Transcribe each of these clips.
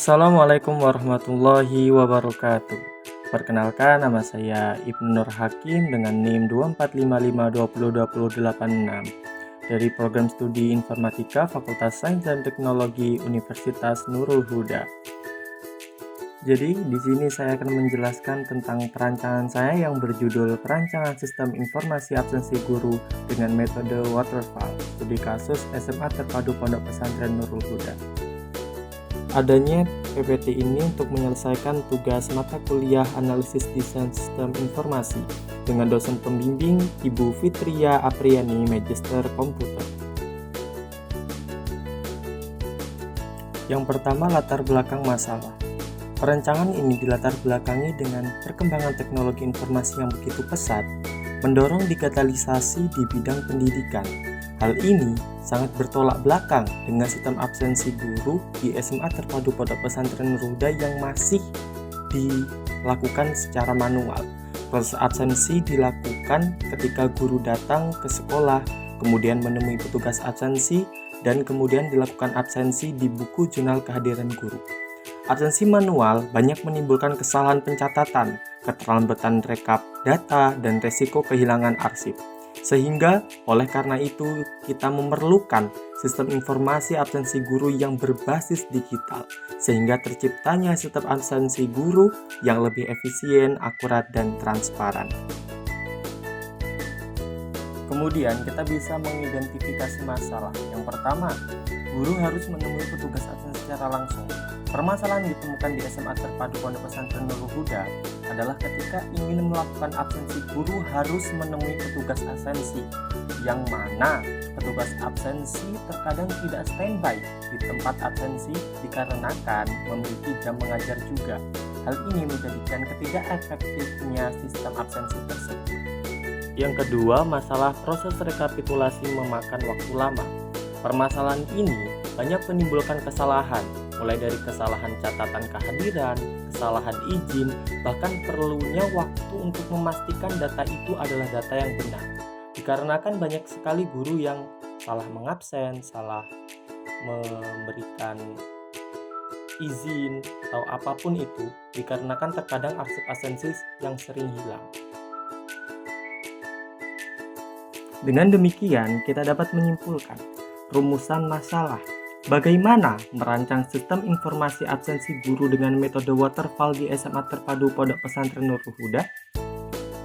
Assalamualaikum warahmatullahi wabarakatuh. Perkenalkan, nama saya Ibnu Nur Hakim dengan NIM 24552020086 dari Program Studi Informatika Fakultas Sains dan Teknologi Universitas Nurul Huda. Jadi, di sini saya akan menjelaskan tentang perancangan saya yang berjudul Perancangan Sistem Informasi Absensi Guru dengan Metode Waterfall, studi kasus SMA Terpadu Pondok Pesantren Nurul Huda. Adanya PPT ini untuk menyelesaikan tugas mata kuliah Analisis Desain Sistem Informasi dengan dosen pembimbing Ibu Fitria Apriani, Magister Komputer. Yang pertama, latar belakang masalah. Perancangan ini dilatar belakangi dengan perkembangan teknologi informasi yang begitu pesat, mendorong digitalisasi di bidang pendidikan. Hal ini sangat bertolak belakang dengan sistem absensi guru di SMA Terpadu Pondok Pesantren Nurul Huda yang masih dilakukan secara manual. Proses absensi dilakukan ketika guru datang ke sekolah, kemudian menemui petugas absensi, dan kemudian dilakukan absensi di buku jurnal kehadiran guru. Absensi manual banyak menimbulkan kesalahan pencatatan, keterlambatan rekap data, dan resiko kehilangan arsip. Sehingga oleh karena itu kita memerlukan sistem informasi absensi guru yang berbasis digital, sehingga terciptanya sistem absensi guru yang lebih efisien, akurat, dan transparan. Kemudian kita bisa mengidentifikasi masalah. Yang pertama, guru harus menemui petugas absen secara langsung. Permasalahan yang ditemukan di SMA Terpadu Pondok Pesantren Nurul Huda adalah ketika ingin melakukan absensi, guru harus menemui petugas absensi, yang mana petugas absensi terkadang tidak standby di tempat absensi dikarenakan memiliki jam mengajar juga. Hal ini menjadikan ketidakefektifnya sistem absensi tersebut. Yang kedua, masalah proses rekapitulasi memakan waktu lama. Permasalahan ini banyak menimbulkan kesalahan, mulai dari kesalahan catatan kehadiran, kesalahan izin, bahkan perlunya waktu untuk memastikan data itu adalah data yang benar. Dikarenakan banyak sekali guru yang salah mengabsen, salah memberikan izin, atau apapun itu, dikarenakan terkadang arsip absensi yang sering hilang. Dengan demikian, kita dapat menyimpulkan rumusan masalah. Bagaimana merancang sistem informasi absensi guru dengan metode waterfall di SMA Terpadu Pondok Pesantren Nurul Huda?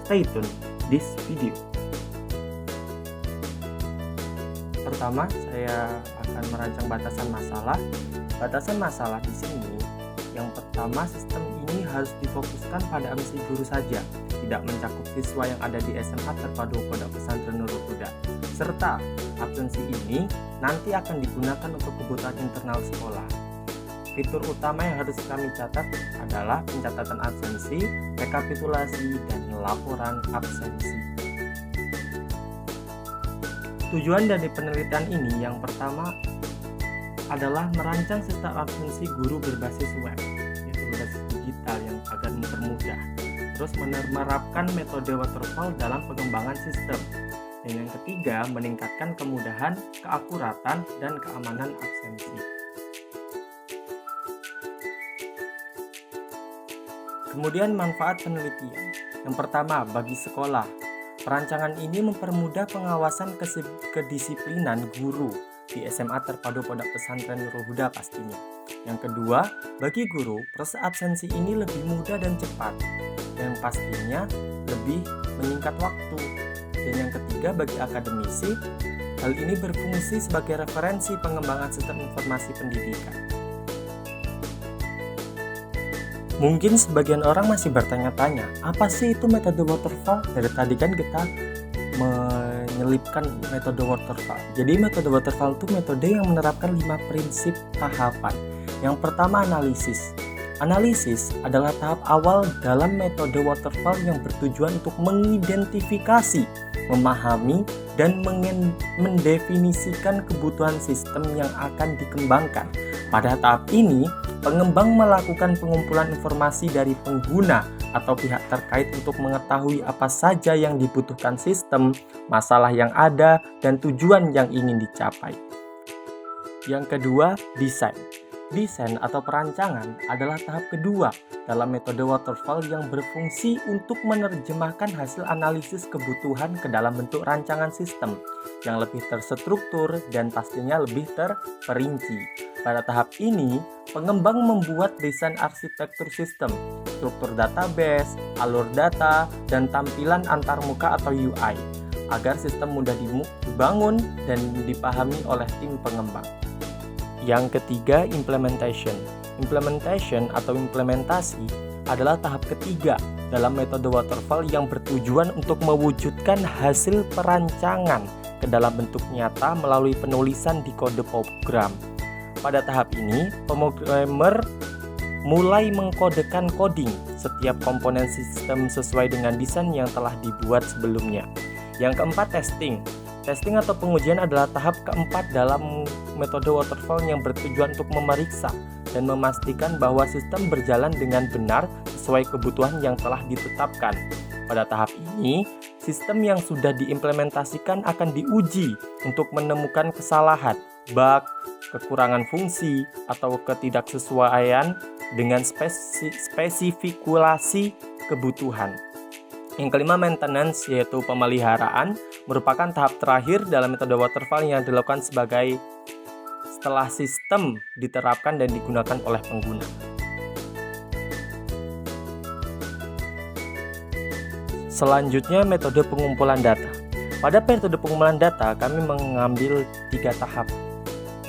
Stay tune this video. Pertama, saya akan merancang batasan masalah. Batasan masalah di sini, yang pertama, sistem ini harus difokuskan pada absensi guru saja, tidak mencakup siswa yang ada di SMA Terpadu Pondok Pesantren Nurul Huda. Serta absensi ini nanti akan digunakan untuk kebutuhan internal sekolah. Fitur utama yang harus kami catat adalah pencatatan absensi, rekapitulasi, dan laporan absensi. Tujuan dari penelitian ini yang pertama adalah merancang sistem absensi guru berbasis web, yaitu berbasis digital yang agar mempermudah. Terus menerapkan metode waterfall dalam pengembangan sistem. Dan yang ketiga, meningkatkan kemudahan, keakuratan, dan keamanan absensi. Kemudian manfaat penelitian. Yang pertama, bagi sekolah, perancangan ini mempermudah pengawasan kedisiplinan guru di SMA Terpadu Pondok Pesantren Nurul Huda pastinya. Yang kedua, bagi guru, proses absensi ini lebih mudah dan cepat, dan pastinya lebih menyingkat waktu. Dan yang ketiga, bagi akademisi, hal ini berfungsi sebagai referensi pengembangan sistem informasi pendidikan. Mungkin sebagian orang masih bertanya-tanya, apa sih itu metode waterfall? Dari tadi kan kita menyelipkan metode waterfall. Jadi metode waterfall itu metode yang menerapkan 5 prinsip tahapan. Yang pertama, analisis. Analisis adalah tahap awal dalam metode waterfall yang bertujuan untuk mengidentifikasi, memahami, dan mendefinisikan kebutuhan sistem yang akan dikembangkan. Pada tahap ini, pengembang melakukan pengumpulan informasi dari pengguna atau pihak terkait untuk mengetahui apa saja yang dibutuhkan sistem, masalah yang ada, dan tujuan yang ingin dicapai. Yang kedua, desain. Desain atau perancangan adalah tahap kedua dalam metode waterfall yang berfungsi untuk menerjemahkan hasil analisis kebutuhan ke dalam bentuk rancangan sistem yang lebih terstruktur dan pastinya lebih terperinci. Pada tahap ini, pengembang membuat desain arsitektur sistem, struktur database, alur data, dan tampilan antarmuka atau UI agar sistem mudah dibangun dan dipahami oleh tim pengembang. Yang ketiga, implementation. Implementation atau implementasi adalah tahap ketiga dalam metode waterfall yang bertujuan untuk mewujudkan hasil perancangan ke dalam bentuk nyata melalui penulisan di kode program. Pada tahap ini, pemrogramer mulai mengkodekan coding setiap komponen sistem sesuai dengan desain yang telah dibuat sebelumnya. Yang keempat, testing. Testing atau pengujian adalah tahap keempat dalam metode waterfall yang bertujuan untuk memeriksa dan memastikan bahwa sistem berjalan dengan benar sesuai kebutuhan yang telah ditetapkan. Pada tahap ini, sistem yang sudah diimplementasikan akan diuji untuk menemukan kesalahan, bug, kekurangan fungsi, atau ketidaksesuaian dengan spesifikasi kebutuhan. Yang kelima, maintenance, yaitu pemeliharaan, merupakan tahap terakhir dalam metode waterfall yang dilakukan setelah sistem diterapkan dan digunakan oleh pengguna. Selanjutnya, metode pengumpulan data. Pada metode pengumpulan data, kami mengambil 3 tahap.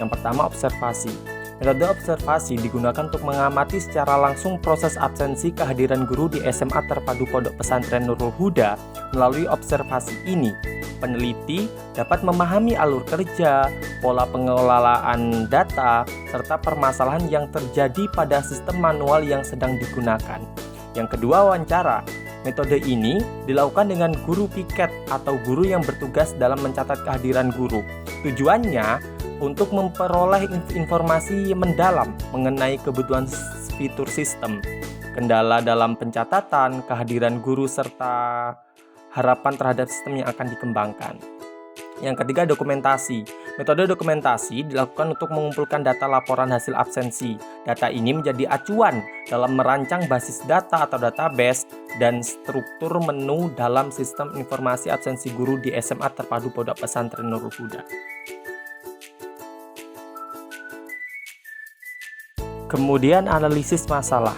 Yang pertama, observasi. Metode observasi digunakan untuk mengamati secara langsung proses absensi kehadiran guru di SMA Terpadu Pondok Pesantren Nurul Huda. Melalui observasi ini, peneliti dapat memahami alur kerja, pola pengelolaan data, serta permasalahan yang terjadi pada sistem manual yang sedang digunakan. Yang kedua, wawancara. Metode ini dilakukan dengan guru piket atau guru yang bertugas dalam mencatat kehadiran guru. Tujuannya untuk memperoleh informasi mendalam mengenai kebutuhan fitur sistem, kendala dalam pencatatan, kehadiran guru, serta harapan terhadap sistem yang akan dikembangkan. Yang ketiga, dokumentasi. Metode dokumentasi dilakukan untuk mengumpulkan data laporan hasil absensi. Data ini menjadi acuan dalam merancang basis data atau database dan struktur menu dalam sistem informasi absensi guru di SMA Terpadu Pondok Pesantren Nurul Huda. Kemudian, analisis masalah.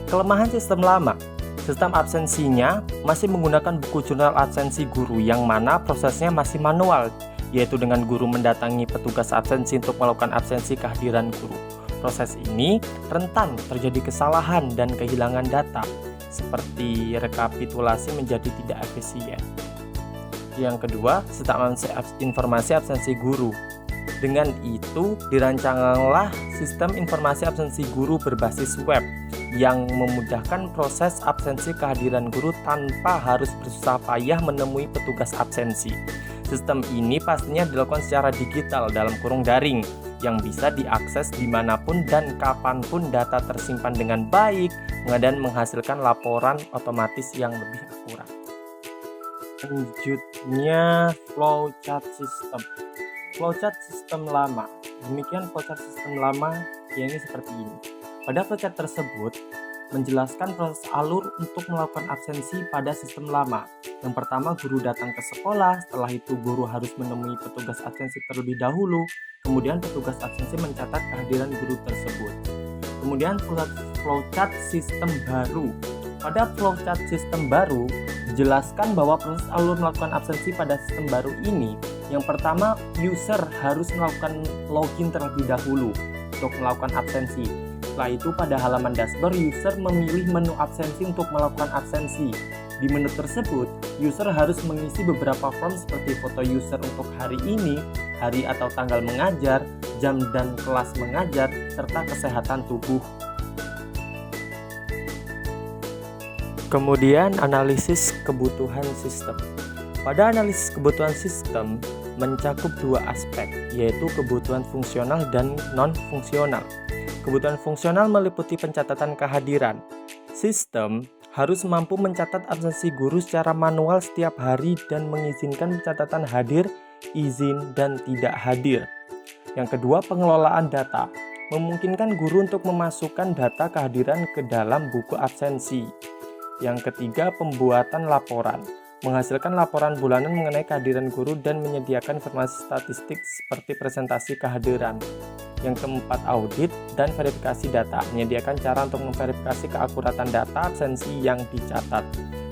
Kelemahan sistem lama. Sistem absensinya masih menggunakan buku jurnal absensi guru yang mana prosesnya masih manual, yaitu dengan guru mendatangi petugas absensi untuk melakukan absensi kehadiran guru. Proses ini rentan terjadi kesalahan dan kehilangan data, seperti rekapitulasi menjadi tidak efisien. Yang kedua, sistem informasi absensi guru. Dengan itu, dirancanglah sistem informasi absensi guru berbasis web yang memudahkan proses absensi kehadiran guru tanpa harus bersusah payah menemui petugas absensi. Sistem ini pastinya dilakukan secara digital dalam kurung daring yang bisa diakses dimanapun dan kapanpun data tersimpan dengan baik dan menghasilkan laporan otomatis yang lebih akurat. Selanjutnya, flowchart system. Flowchart sistem lama. Demikian flowchart sistem lama yang ini seperti ini. Pada flowchart tersebut menjelaskan proses alur untuk melakukan absensi pada sistem lama. Yang pertama, guru datang ke sekolah, setelah itu guru harus menemui petugas absensi terlebih dahulu, kemudian petugas absensi mencatat kehadiran guru tersebut. Kemudian flowchart sistem baru. Pada flowchart sistem baru dijelaskan bahwa proses alur melakukan absensi pada sistem baru ini, yang pertama, user harus melakukan login terlebih dahulu untuk melakukan absensi. Setelah itu, pada halaman dashboard, user memilih menu absensi untuk melakukan absensi. Di menu tersebut, user harus mengisi beberapa form seperti foto user untuk hari ini, hari atau tanggal mengajar, jam dan kelas mengajar, serta kesehatan tubuh. Kemudian, analisis kebutuhan sistem. Pada analisis kebutuhan sistem, mencakup 2 aspek, yaitu kebutuhan fungsional dan non-fungsional. Kebutuhan fungsional meliputi pencatatan kehadiran. Sistem harus mampu mencatat absensi guru secara manual setiap hari dan mengizinkan pencatatan hadir, izin, dan tidak hadir. Yang kedua, pengelolaan data. memungkinkan guru untuk memasukkan data kehadiran ke dalam buku absensi. Yang ketiga, pembuatan laporan. Menghasilkan laporan bulanan mengenai kehadiran guru dan menyediakan informasi statistik seperti presentasi kehadiran. Yang keempat, audit dan verifikasi data. Menyediakan cara untuk memverifikasi keakuratan data absensi yang dicatat.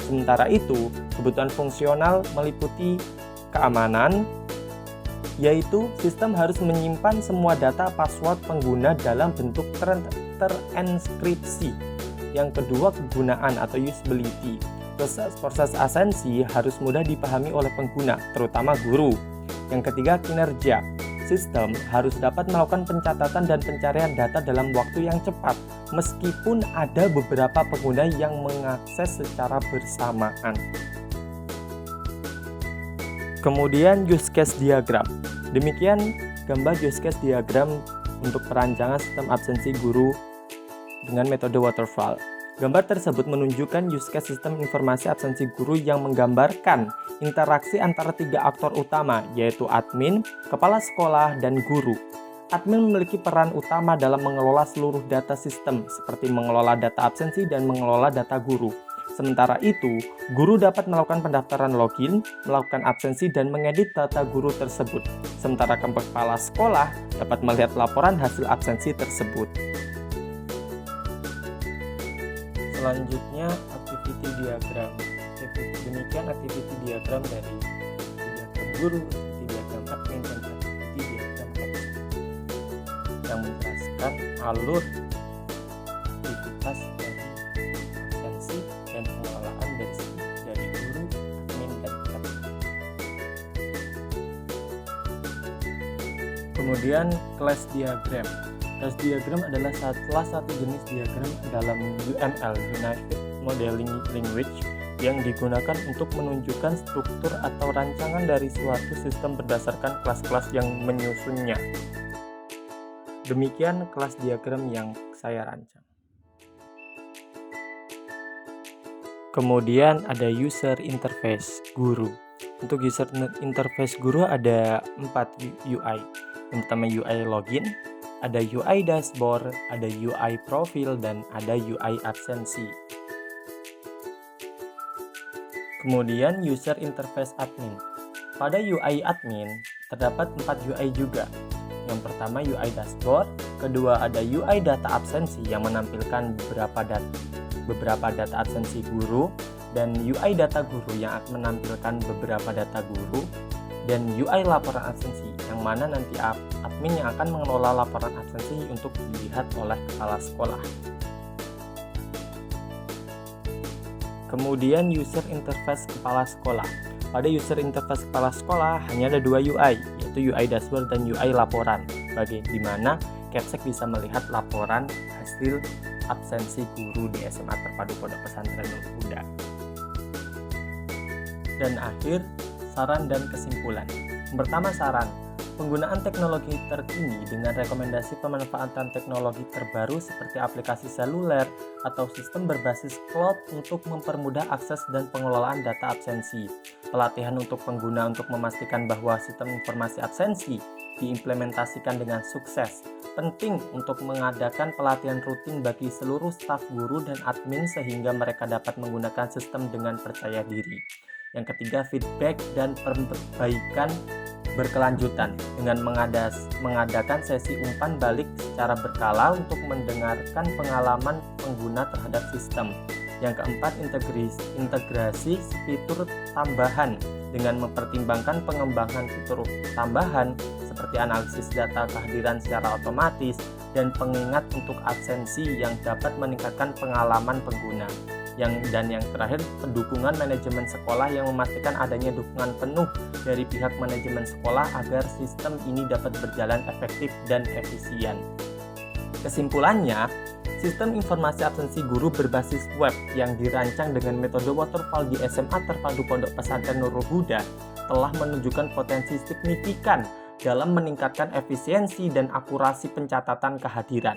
Sementara itu, kebutuhan fungsional meliputi keamanan, yaitu sistem harus menyimpan semua data password pengguna dalam bentuk terenskripsi. Yang kedua, kegunaan atau usability. Proses absensi harus mudah dipahami oleh pengguna, terutama guru. Yang ketiga, kinerja. Sistem harus dapat melakukan pencatatan dan pencarian data dalam waktu yang cepat, meskipun ada beberapa pengguna yang mengakses secara bersamaan. Kemudian use case diagram. Demikian gambar use case diagram untuk perancangan sistem absensi guru dengan metode waterfall. Gambar tersebut menunjukkan use case sistem informasi absensi guru yang menggambarkan interaksi antara tiga aktor utama, yaitu admin, kepala sekolah, dan guru. Admin memiliki peran utama dalam mengelola seluruh data sistem, seperti mengelola data absensi dan mengelola data guru. Sementara itu, guru dapat melakukan pendaftaran login, melakukan absensi, dan mengedit data guru tersebut. Sementara kepala sekolah dapat melihat laporan hasil absensi tersebut. Selanjutnya, activity diagram. Demikian activity diagram dari diagram guru, diagram admin, dan activity diagram ekskul yang menjelaskan alur aktivitas dari absensi dan pengelolaan dari guru, admin, dan admin. Kemudian class diagram. Class diagram adalah salah satu jenis diagram dalam UML, Unified Modeling Language, yang digunakan untuk menunjukkan struktur atau rancangan dari suatu sistem berdasarkan kelas-kelas yang menyusunnya. Demikian kelas diagram yang saya rancang. Kemudian ada user interface guru. Untuk user interface guru ada 4 UI. Yang pertama UI login, ada UI dashboard, ada UI profile, dan ada UI absensi. Kemudian user interface admin. Pada UI admin terdapat 4 UI juga. Yang pertama UI dashboard, kedua ada UI data absensi yang menampilkan beberapa data absensi guru, dan UI data guru yang akan menampilkan beberapa data guru, dan UI laporan absensi yang mana nanti admin yang akan mengelola laporan absensi untuk dilihat oleh kepala sekolah. Kemudian user interface kepala sekolah. Pada user interface kepala sekolah hanya ada 2 UI, yaitu UI dashboard dan UI laporan, di mana Kepsek bisa melihat laporan hasil absensi guru di SMA Terpadu Pondok Pesantren Nur Huda. Dan akhir, saran dan kesimpulan. Pertama, saran. Penggunaan teknologi terkini dengan rekomendasi pemanfaatan teknologi terbaru seperti aplikasi seluler atau sistem berbasis cloud untuk mempermudah akses dan pengelolaan data absensi. Pelatihan untuk pengguna untuk memastikan bahwa sistem informasi absensi diimplementasikan dengan sukses. Penting untuk mengadakan pelatihan rutin bagi seluruh staf guru dan admin sehingga mereka dapat menggunakan sistem dengan percaya diri. Yang ketiga, feedback dan perbaikan berkelanjutan dengan mengadakan sesi umpan balik secara berkala untuk mendengarkan pengalaman pengguna terhadap sistem. Yang keempat, integrasi fitur tambahan dengan mempertimbangkan pengembangan fitur tambahan seperti analisis data kehadiran secara otomatis dan pengingat untuk absensi yang dapat meningkatkan pengalaman pengguna. Dan yang terakhir, pendukungan manajemen sekolah yang memastikan adanya dukungan penuh dari pihak manajemen sekolah agar sistem ini dapat berjalan efektif dan efisien. Kesimpulannya, sistem informasi absensi guru berbasis web yang dirancang dengan metode waterfall di SMA Terpadu Pondok Pesantren Nurul Huda telah menunjukkan potensi signifikan dalam meningkatkan efisiensi dan akurasi pencatatan kehadiran.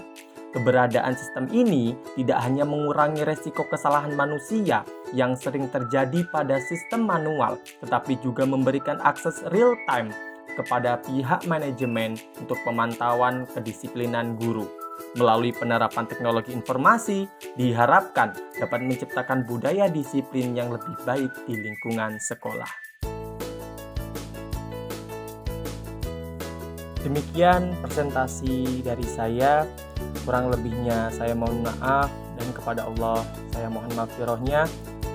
Keberadaan sistem ini tidak hanya mengurangi resiko kesalahan manusia yang sering terjadi pada sistem manual, tetapi juga memberikan akses real-time kepada pihak manajemen untuk pemantauan kedisiplinan guru. Melalui penerapan teknologi informasi, diharapkan dapat menciptakan budaya disiplin yang lebih baik di lingkungan sekolah. Demikian presentasi dari saya. Kurang lebihnya saya mohon maaf, dan kepada Allah saya mohon maghfirahnya.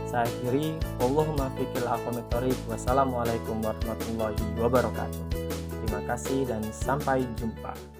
Saya akhiri, Allahumma fiqil aqwamit thoriq. Wassalamualaikum warahmatullahi wabarakatuh. Terima kasih dan sampai jumpa.